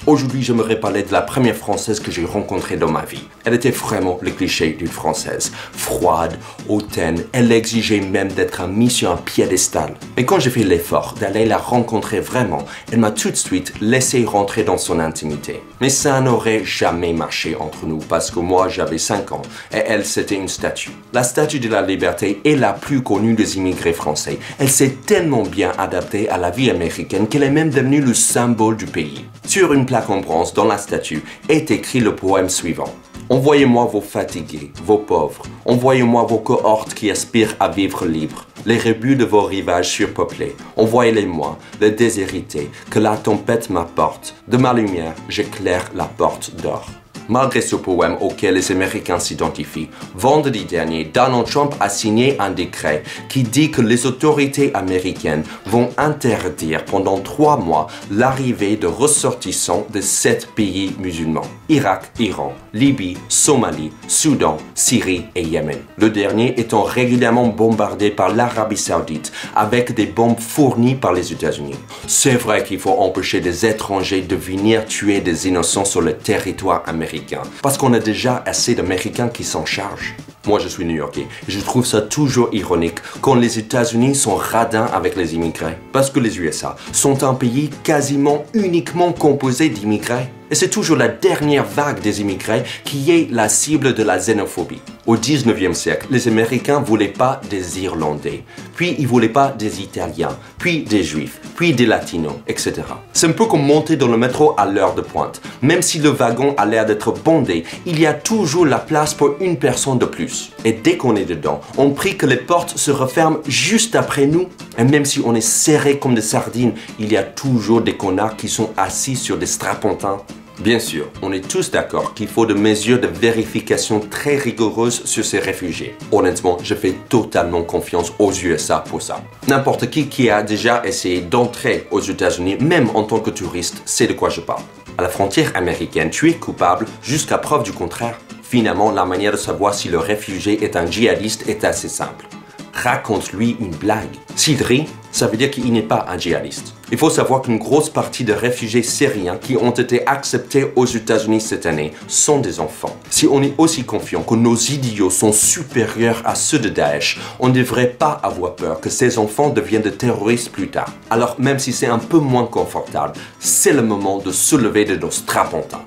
Aujourd'hui, j'aimerais parler de la première Française que j'ai rencontrée dans ma vie. Elle était vraiment le cliché d'une Française. Froide, hautaine, elle exigeait même d'être mise sur un piédestal. Mais quand j'ai fait l'effort d'aller la rencontrer vraiment, elle m'a tout de suite laissé rentrer dans son intimité. Mais ça n'aurait jamais marché entre nous parce que moi, j'avais 5 ans et elle, c'était une statue. La statue de la liberté est la plus connue des immigrés français. Elle s'est tellement bien adaptée à la vie américaine qu'elle est même devenue le symbole du pays. Sur une plaque en bronze dans la statue est écrit le poème suivant. Envoyez-moi vos fatigués, vos pauvres. Envoyez-moi vos cohortes qui aspirent à vivre libres. Les rebuts de vos rivages surpeuplés. Envoyez-les-moi, les déshérités, que la tempête m'apporte. De ma lumière, j'éclaire la porte d'or. Malgré ce poème auquel les Américains s'identifient, vendredi dernier, Donald Trump a signé un décret qui dit que les autorités américaines vont interdire pendant 3 mois l'arrivée de ressortissants de 7 pays musulmans. Irak, Iran, Libye, Somalie, Soudan, Syrie et Yémen. Le dernier étant régulièrement bombardé par l'Arabie Saoudite avec des bombes fournies par les États-Unis. C'est vrai qu'il faut empêcher des étrangers de venir tuer des innocents sur le territoire américain. Parce qu'on a déjà assez d'Américains qui s'en chargent. Moi, je suis New-Yorkais et je trouve ça toujours ironique quand les États-Unis sont radins avec les immigrés. Parce que les USA sont un pays quasiment uniquement composé d'immigrés. Et c'est toujours la dernière vague des immigrés qui est la cible de la xénophobie. Au 19e siècle, les Américains ne voulaient pas des Irlandais, puis ils ne voulaient pas des Italiens, puis des Juifs, puis des Latinos, etc. C'est un peu comme monter dans le métro à l'heure de pointe. Même si le wagon a l'air d'être bondé, il y a toujours la place pour une personne de plus. Et dès qu'on est dedans, on prie que les portes se referment juste après nous. Et même si on est serré comme des sardines, il y a toujours des connards qui sont assis sur des strapontins. Bien sûr, on est tous d'accord qu'il faut des mesures de vérification très rigoureuses sur ces réfugiés. Honnêtement, je fais totalement confiance aux USA pour ça. N'importe qui a déjà essayé d'entrer aux États-Unis, même en tant que touriste, sait de quoi je parle. À la frontière américaine, tu es coupable jusqu'à preuve du contraire. Finalement, la manière de savoir si le réfugié est un djihadiste est assez simple. Raconte-lui une blague. S'il rit, ça veut dire qu'il n'est pas un djihadiste. Il faut savoir qu'une grosse partie des réfugiés syriens qui ont été acceptés aux États-Unis cette année sont des enfants. Si on est aussi confiant que nos idiots sont supérieurs à ceux de Daesh, on ne devrait pas avoir peur que ces enfants deviennent des terroristes plus tard. Alors même si c'est un peu moins confortable, c'est le moment de se lever de nos strapontins.